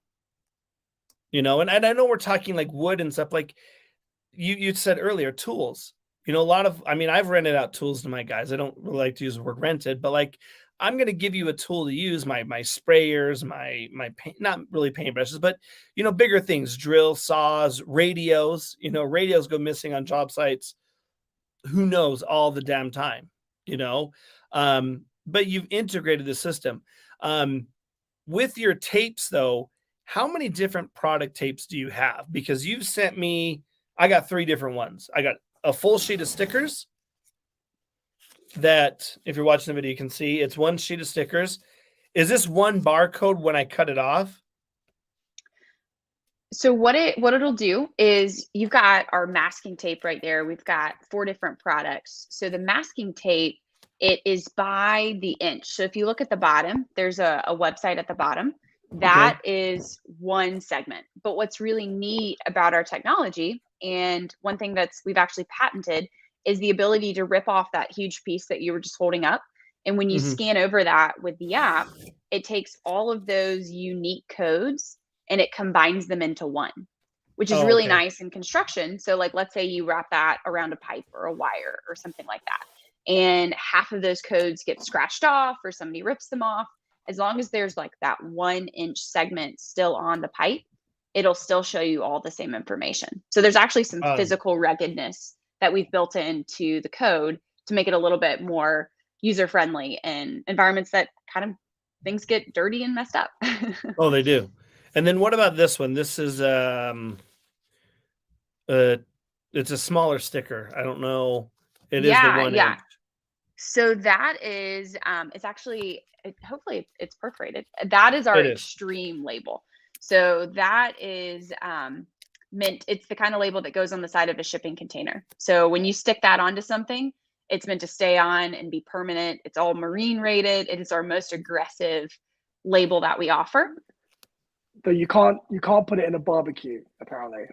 And I know we're talking like wood and stuff, like you said earlier, tools, I've rented out tools to my guys. I don't really like to use the word rented, but like, I'm going to give you a tool to use, my sprayers, my paint, not really paintbrushes, but, bigger things, drill saws, radios, radios go missing on job sites. Who knows all the damn time, but you've integrated the system. With your tapes though, how many different product tapes do you have? Because you've sent me, I got 3 different ones. I got a full sheet of stickers that, if you're watching the video, you can see it's one sheet of stickers. Is this one barcode when I cut it off? So what it'll do is you've got our masking tape right there. We've got 4 different products. So the masking tape, it is by the inch. So if you look at the bottom, there's a website at the bottom. That is one segment. But what's really neat about our technology, and one thing we've actually patented, is the ability to rip off that huge piece that you were just holding up. And when you scan over that with the app, it takes all of those unique codes and it combines them into one, which is really nice in construction. So like, let's say you wrap that around a pipe or a wire or something like that, and half of those codes get scratched off or somebody rips them off. As long as there's like that 1-inch segment still on the pipe, it'll still show you all the same information. So there's actually some physical ruggedness that we've built into the code to make it a little bit more user-friendly in environments that kind of things get dirty and messed up. Oh, they do. And then what about this one? This is it's a smaller sticker. I don't know. It is the 1 inch. So that is it's actually hopefully it's perforated. That is our extreme label. So that is meant, it's the kind of label that goes on the side of a shipping container. So when you stick that onto something, it's meant to stay on and be permanent. It's all marine rated. It is our most aggressive label that we offer. But you can't put it in a barbecue, apparently.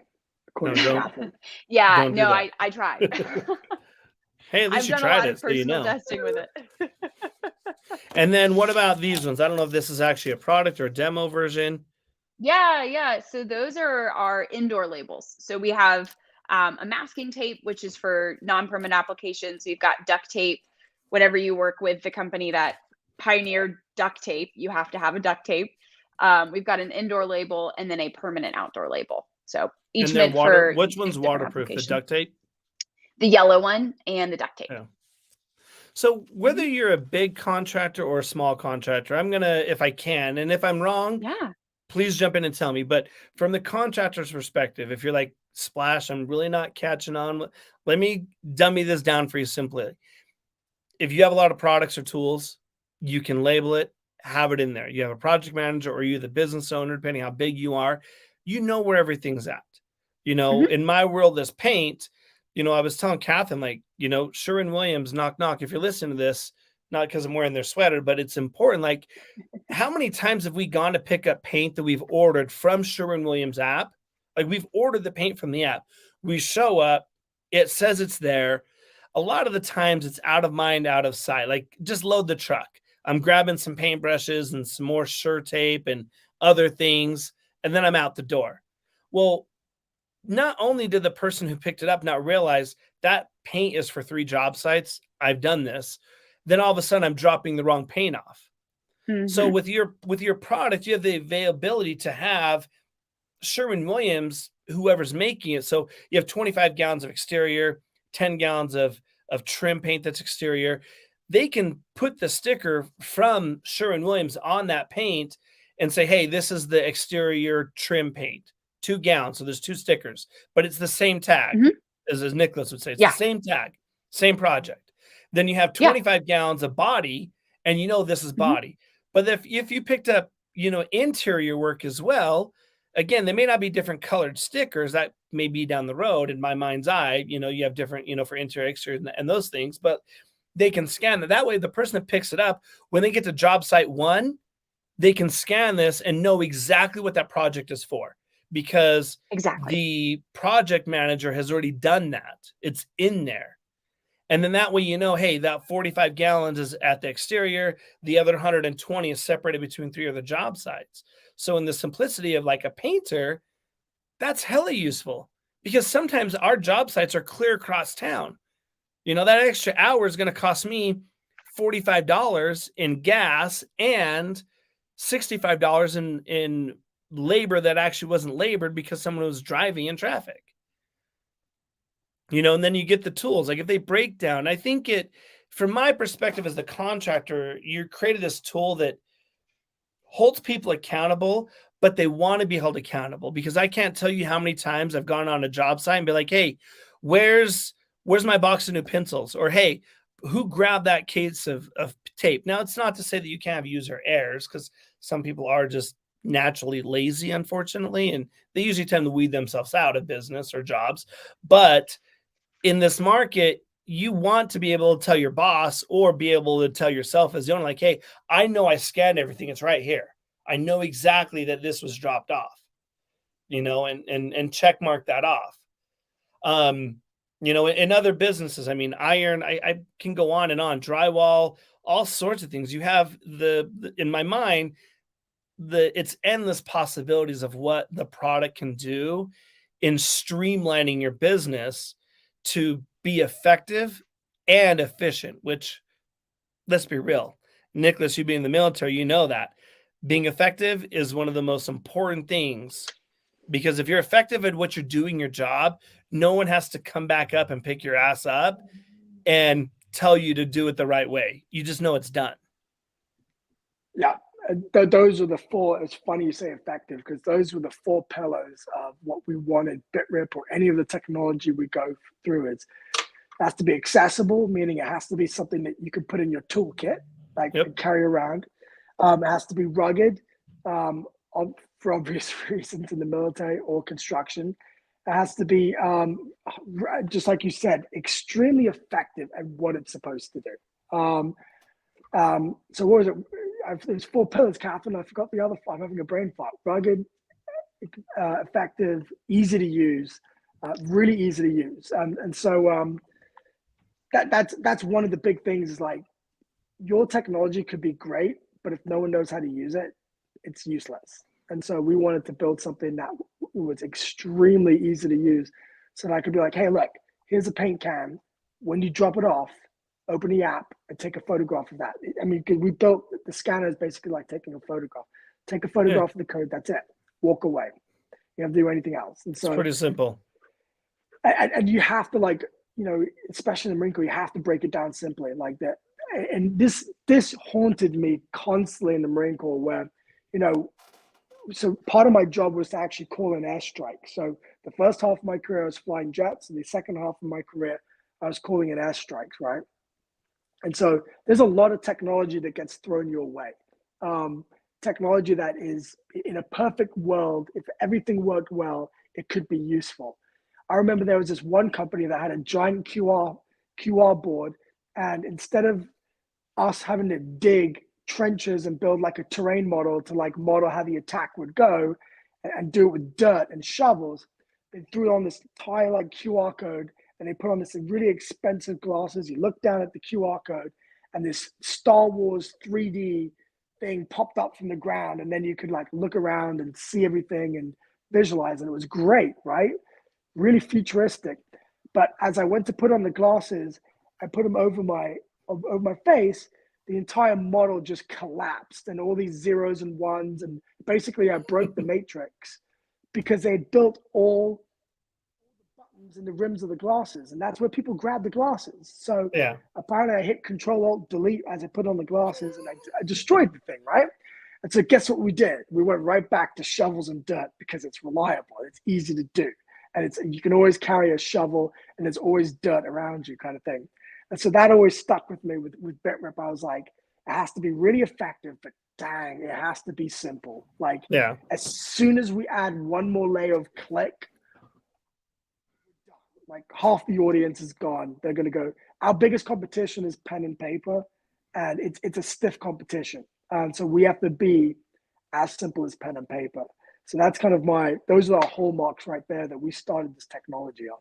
Yeah, no, I tried. Hey, at least you tried it, so you know. Testing with it. And then what about these ones? I don't know if this is actually a product or a demo version. Yeah. So those are our indoor labels. So we have a masking tape, which is for non-permanent applications. We've got duct tape. Whenever you work with the company that pioneered duct tape, you have to have a duct tape. We've got an indoor label and then a permanent outdoor label. So each meant for which one's waterproof? The duct tape? The yellow one and the duct tape. Yeah. So whether you're a big contractor or a small contractor, I'm going to, if I can, and if I'm wrong, please jump in and tell me. But from the contractor's perspective, if you're like, Splash, I'm really not catching on, let me dummy this down for you simply. If you have a lot of products or tools, you can label it, have it in there. You have a project manager or you're the business owner, depending how big you are, you know where everything's at. You know, in my world, this paint, you know, I was telling Catherine, like, you know, Sherwin-Williams, knock, knock. If you're listening to this, not because I'm wearing their sweater, but it's important. Like, how many times have we gone to pick up paint that we've ordered from Sherwin-Williams app? Like, we've ordered the paint from the app. We show up, it says it's there. A lot of the times it's out of mind, out of sight. Like, just load the truck. I'm grabbing some paintbrushes and some more Sure tape and other things, and then I'm out the door. Well, not only did the person who picked it up not realize that paint is for 3 job sites, I've done this, then all of a sudden I'm dropping the wrong paint off. So with your product, you have the availability to have Sherwin-Williams, whoever's making it. So you have 25 gallons of exterior, 10 gallons of trim paint that's exterior. They can put the sticker from Sherwin-Williams on that paint and say, hey, this is the exterior trim paint, 2 gallons. So there's 2 stickers, but it's the same tag, as Nicholas would say. It's the same tag, same project. Then you have 25 gallons of body, and you know this is body. But if you picked up, you know, interior work as well, again, they may not be different colored stickers. That may be down the road in my mind's eye. You know, you have different, you know, for interior, exterior, and those things, but they can scan that. That way, the person that picks it up, when they get to job site 1, they can scan this and know exactly what that project is for, because the project manager has already done that. It's in there. And then that way, you know, hey, that 45 gallons is at the exterior. The other 120 is separated between 3 other job sites. So in the simplicity of like a painter, that's hella useful, because sometimes our job sites are clear across town. You know, that extra hour is going to cost me $45 in gas and $65 in labor that actually wasn't labored because someone was driving in traffic. You know, and then you get the tools. Like if they break down, I think from my perspective as the contractor, you created this tool that holds people accountable, but they want to be held accountable, because I can't tell you how many times I've gone on a job site and be like, hey, where's my box of new pencils? Or, hey, who grabbed that case of tape. Now, it's not to say that you can't have user errors, because some people are just naturally lazy, unfortunately, and they usually tend to weed themselves out of business or jobs. But in this market, you want to be able to tell your boss or be able to tell yourself as the owner, like, hey, I know I scanned everything. It's right here. I know exactly that this was dropped off, and check mark that off. In other businesses, I mean, iron, I can go on and on, drywall, all sorts of things. You have in my mind, it's endless possibilities of what the product can do in streamlining your business to be effective and efficient, which, let's be real, Nicholas, you being in the military, you know that being effective is one of the most important things, because if you're effective at what you're doing, your job, no one has to come back up and pick your ass up and tell you to do it the right way. You just know it's done. Yeah. Those are the four. It's funny you say effective, because those were the four pillars of what we wanted BitRip or any of the technology we go through. It has to be accessible, meaning it has to be something that you can put in your toolkit, like carry around. It has to be rugged, for obvious reasons, in the military or construction. It has to be, just like you said, extremely effective at what it's supposed to do. So what was it? There's four pillars, Catherine. I forgot the other five. I'm having a brain fart. Rugged, effective, easy to use, really easy to use. And so that's one of the big things, is like, your technology could be great, but if no one knows how to use it, it's useless. And so we wanted to build something that was extremely easy to use, so that I could be like, hey, look, here's a paint can. When you drop it off, open the app and take a photograph of that. I mean, we built the scanner is basically like taking a photograph. Take a photograph of the code. That's it. Walk away. You don't have to do anything else. And so it's pretty simple. And you have to, especially in the Marine Corps, you have to break it down simply like that. And this haunted me constantly in the Marine Corps, where, so part of my job was to actually call an airstrike. So the first half of my career I was flying jets, and the second half of my career I was calling in airstrikes, right? And so there's a lot of technology that gets thrown your way. Technology that is, in a perfect world, if everything worked well, it could be useful. I remember there was this one company that had a giant QR board, and instead of us having to dig trenches and build like a terrain model to like model how the attack would go and do it with dirt and shovels, they threw on this entire like QR code, and they put on this really expensive glasses. You look down at the QR code, and this Star Wars 3D thing popped up from the ground, and then you could like look around and see everything and visualize, and it was great, right? Really futuristic. But as I went to put on the glasses, I put them over my face, the entire model just collapsed, and all these zeros and ones, and basically I broke the matrix, because they had built all the buttons in the rims of the glasses, and that's where people grab the glasses. So apparently I hit Control-Alt-Delete as I put on the glasses, and I destroyed the thing, right? And so guess what we did? We went right back to shovels and dirt, because it's reliable, it's easy to do, and you can always carry a shovel, and there's always dirt around you, kind of thing. And so that always stuck with me with BitRip. I was like, it has to be really effective, but dang, it has to be simple. Like, as soon as we add one more layer of click, like half the audience is gone. They're going to go. Our biggest competition is pen and paper, and it's a stiff competition. And so we have to be as simple as pen and paper. So that's kind of those are our hallmarks right there that we started this technology on.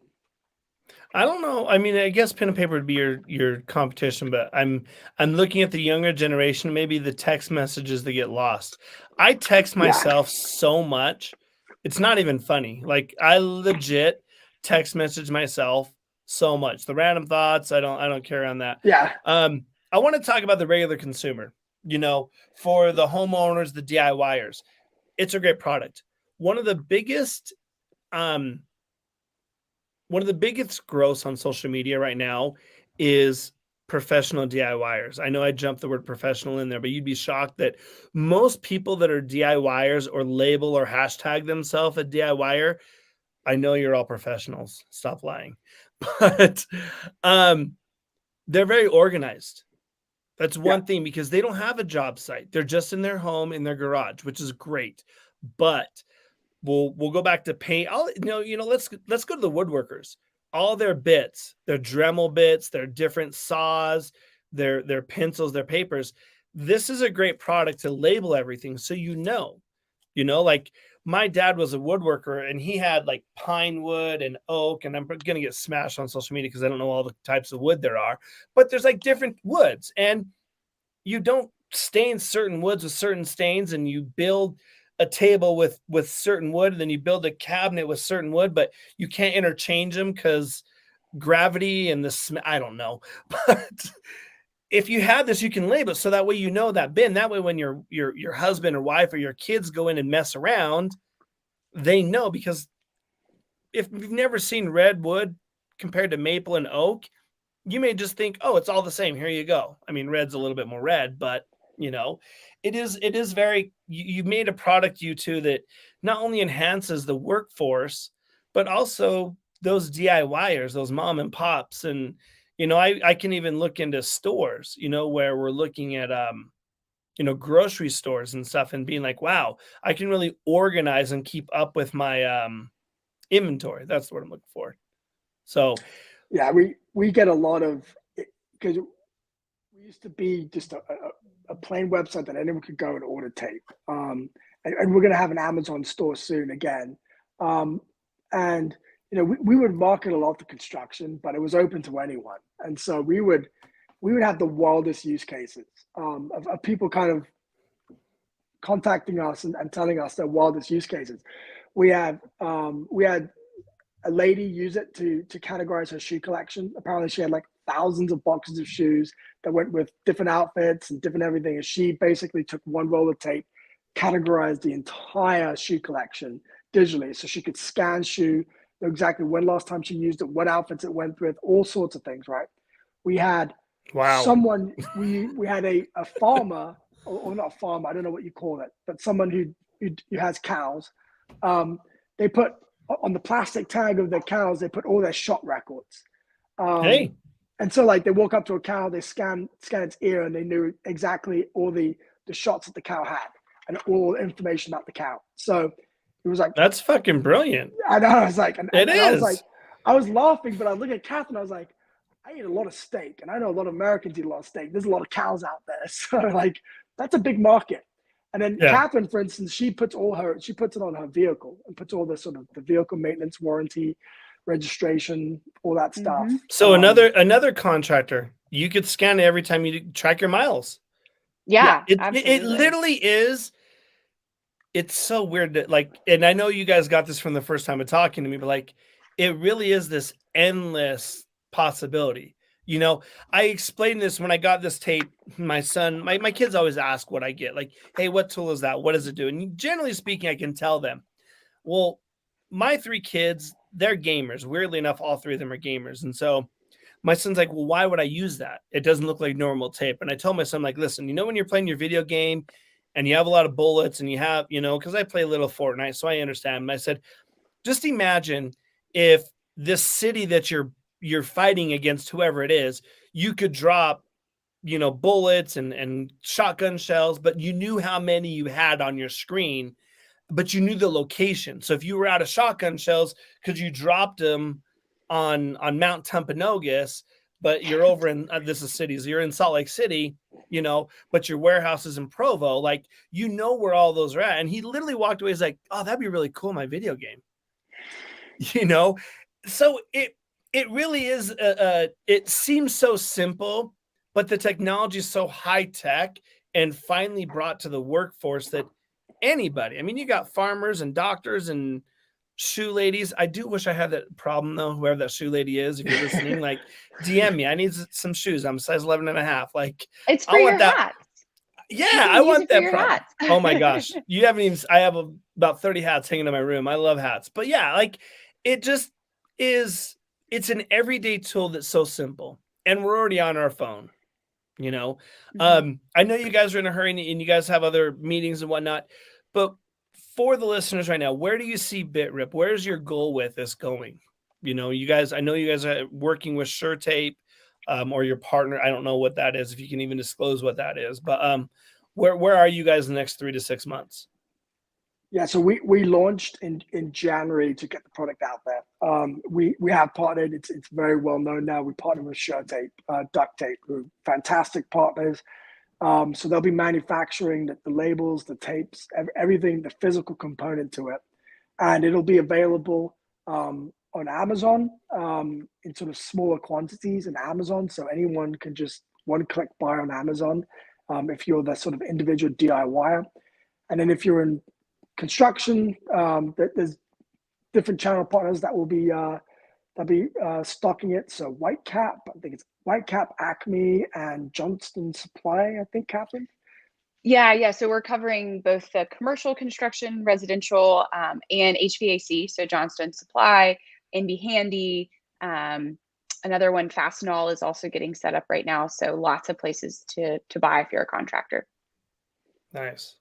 I don't know. I mean, I guess pen and paper would be your competition, but I'm looking at the younger generation, maybe the text messages that get lost. I text myself so much. It's not even funny. Like, I legit text message myself so much. The random thoughts, I don't care on that. Yeah. I want to talk about the regular consumer, for the homeowners, the DIYers. It's a great product. One of the biggest growths on social media right now is professional DIYers. I know I jumped the word professional in there, but you'd be shocked that most people that are DIYers or label or hashtag themselves a DIYer, I know you're all professionals. Stop lying. But they're very organized. That's one thing, because they don't have a job site. They're just in their home, in their garage, which is great. But we'll go back to paint. Let's go to the woodworkers. All their bits, their Dremel bits, their different saws, their pencils, their papers. This is a great product to label everything, so like my dad was a woodworker, and he had like pine wood and oak, and I'm going to get smashed on social media because I don't know all the types of wood there are, but there's like different woods, and you don't stain certain woods with certain stains, and you build a table with certain wood, and then you build a cabinet with certain wood, but you can't interchange them because gravity and I don't know. But if you have this, you can label it, so that way you know that bin. That way when your husband or wife or your kids go in and mess around, they know. Because if you've never seen redwood compared to maple and oak, you may just think, oh, it's all the same. Here you go. I mean, red's a little bit more red, but it is very, you made a product, you two, that not only enhances the workforce, but also those DIYers, those mom and pops. And I can even look into stores, where we're looking at, grocery stores and stuff, and being like, wow, I can really organize and keep up with my inventory. That's what I'm looking for. So, yeah, we get a lot of, because we used to be just a plain website that anyone could go and order tape. And we're going to have an Amazon store soon again. And we would market a lot to construction, but it was open to anyone. And so we would have the wildest use cases of people kind of contacting us and telling us their wildest use cases. We had a lady use it to categorize her shoe collection. Apparently she had like thousands of boxes of shoes that went with different outfits and different everything. And she basically took one roll of tape, categorized the entire shoe collection digitally, so she could scan shoe, know exactly when last time she used it, what outfits it went with, all sorts of things, right? We had someone, we had a farmer, or not a farmer, I don't know what you call it, but someone who has cows. They put on the plastic tag of their cows, they put all their shot records. Hey. And so like they walk up to a cow, they scan its ear, and they knew exactly all the shots that the cow had and all the information about the cow. So it was like, that's fucking brilliant. I know. I was like, it is. I was like, I was laughing, but I was looking at Catherine. I was like, I eat a lot of steak, and I know a lot of Americans eat a lot of steak. There's a lot of cows out there, so like that's a big market. And then Catherine, for instance, she puts it on her vehicle and puts all the sort of the vehicle maintenance, warranty, registration, all that stuff. Mm-hmm. So another contractor, you could scan it every time you track your miles. Yeah, it literally is. It's so weird that, like, and I know you guys got this from the first time of talking to me, but like, it really is this endless possibility. I explained this when I got this tape. My son, my kids always ask what I get. Like, hey, what tool is that? What does it do? And generally speaking, I can tell them. Well, my 3 kids, they're gamers. Weirdly enough, all 3 of them are gamers. And so my son's like, well, why would I use that? It doesn't look like normal tape. And I told my son, like, listen, when you're playing your video game and you have a lot of bullets and you have, because I play a little Fortnite, so I understand. And I said, just imagine if this city that you're fighting against, whoever it is, you could drop, bullets and shotgun shells, but you knew how many you had on your screen, but you knew the location. So if you were out of shotgun shells, because you dropped them on Mount Timpanogos, but you're over in this is cities, you're in Salt Lake City, but your warehouse is in Provo, like, where all those are at. And he literally walked away. He's like, oh, that'd be really cool in my video game. So it really is, it seems so simple, but the technology is so high tech and finally brought to the workforce that anybody, I mean, you got farmers and doctors and shoe ladies. I do wish I had that problem though. Whoever that shoe lady is, if you're listening, like, DM me. I need some shoes. I'm size 11 and a half. Like, it's for your hats. Yeah, I want that product. Oh my gosh. You haven't even, I have about 30 hats hanging in my room. I love hats. But yeah, like, it just is, it's an everyday tool that's so simple. And we're already on our phone, Mm-hmm. I know you guys are in a hurry and you guys have other meetings and whatnot, but for the listeners right now, where do you see BitRip? Where's your goal with this going? You guys, I know you guys are working with SureTape. or your partner. I don't know what that is, if you can even disclose what that is, but where are you guys in the next 3 to 6 months? Yeah, so we launched in January to get the product out there. We have partnered. It's very well known now. We partnered with SureTape, Duct Tape, who are fantastic partners. So they'll be manufacturing the labels, the tapes, everything, the physical component to it, and it'll be available on Amazon in sort of smaller quantities in Amazon. So anyone can just one-click buy on Amazon if you're the sort of individual DIYer. And then if you're in construction, there's different channel partners that will be stocking it. So Whitecap, I think it's Whitecap, Acme, and Johnston Supply, I think, Catherine. Yeah. So we're covering both the commercial construction, residential, and HVAC. So Johnston Supply, NB Handy, another one, Fastenal, is also getting set up right now. So lots of places to buy if you're a contractor. Nice.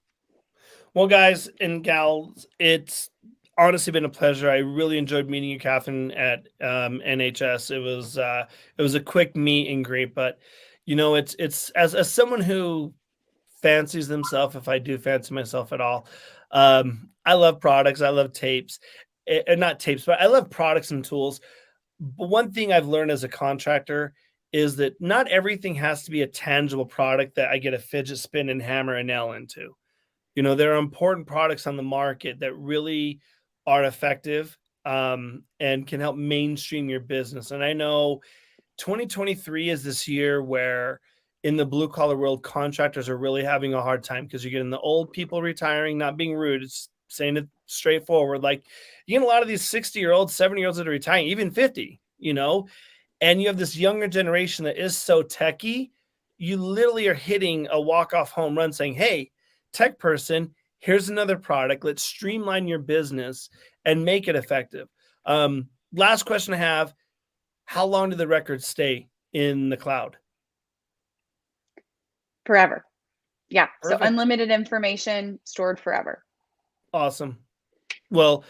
Well, guys and gals, it's honestly been a pleasure. I really enjoyed meeting you, Catherine, at NHS. It was a quick meet and greet, but it's as someone who fancies themselves, if I do fancy myself at all, I love products. I love tapes, not tapes, but I love products and tools. But one thing I've learned as a contractor is that not everything has to be a tangible product that I get a fidget spin and hammer a nail into. There are important products on the market that really are effective and can help mainstream your business. And I know 2023 is this year where in the blue collar world, contractors are really having a hard time because you're getting the old people retiring, not being rude. It's saying it straightforward. Like you get a lot of these 60-year-olds, 70-year-olds that are retiring, even 50, and you have this younger generation that is so techy. You literally are hitting a walk-off home run saying, hey, tech person, here's another product. Let's streamline your business and make it effective. Last question I have, how long do the records stay in the cloud? Forever. Yeah. Perfect. So unlimited information stored forever. Awesome. Well,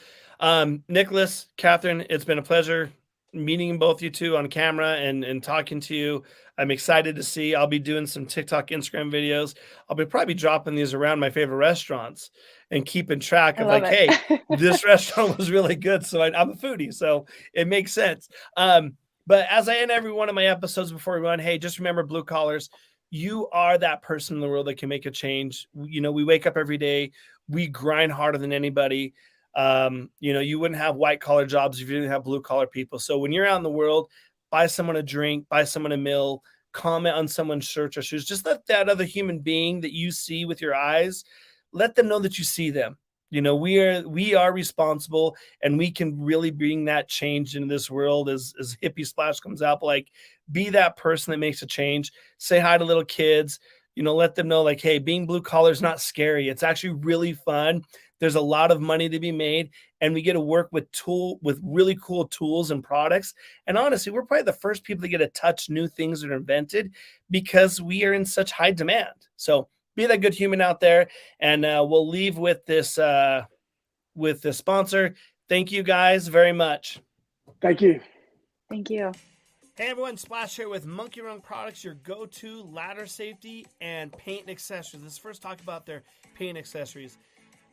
Nicholas, Catherine, it's been a pleasure meeting both you two on camera and talking to you. I'm excited to see. I'll be doing some TikTok, Instagram videos. I'll be probably dropping these around my favorite restaurants and keeping track of like, hey, this restaurant was really good. So I'm a foodie, so it makes sense. But as I end every one of my episodes before we run, hey, just remember, blue collars, you are that person in the world that can make a change. We wake up every day. We grind harder than anybody. You wouldn't have white collar jobs if you didn't have blue collar people. So when you're out in the world, buy someone a drink, buy someone a meal, comment on someone's shirt or shoes. Just let that other human being that you see with your eyes, let them know that you see them. We are responsible, and we can really bring that change into this world as Hippie Splash comes out. But like, be that person that makes a change. Say hi to little kids. Let them know like, hey, being blue collar is not scary. It's actually really fun. There's a lot of money to be made, and we get to work with really cool tools and products. And honestly, we're probably the first people to get to touch new things that are invented because we are in such high demand. So be that good human out there, and we'll leave with this sponsor. Thank you guys very much. Thank you. Thank you. Hey everyone, Splash here with Monkey Run Products, your go-to ladder safety and paint and accessories. Let's first talk about their paint accessories.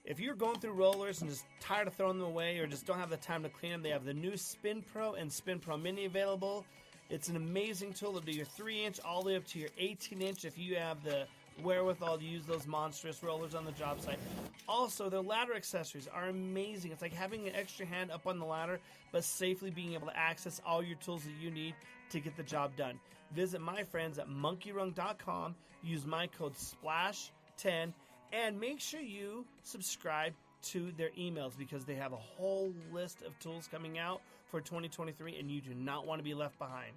If you're going through rollers and just tired of throwing them away or just don't have the time to clean them, they have the new Spin Pro and Spin Pro Mini available. It's an amazing tool to do your 3-inch all the way up to your 18-inch if you have the wherewithal to use those monstrous rollers on the job site. Also, their ladder accessories are amazing. It's like having an extra hand up on the ladder, but safely being able to access all your tools that you need to get the job done. Visit my friends at monkeyrung.com, use my code SPLASH10, and make sure you subscribe to their emails because they have a whole list of tools coming out for 2023, and you do not want to be left behind.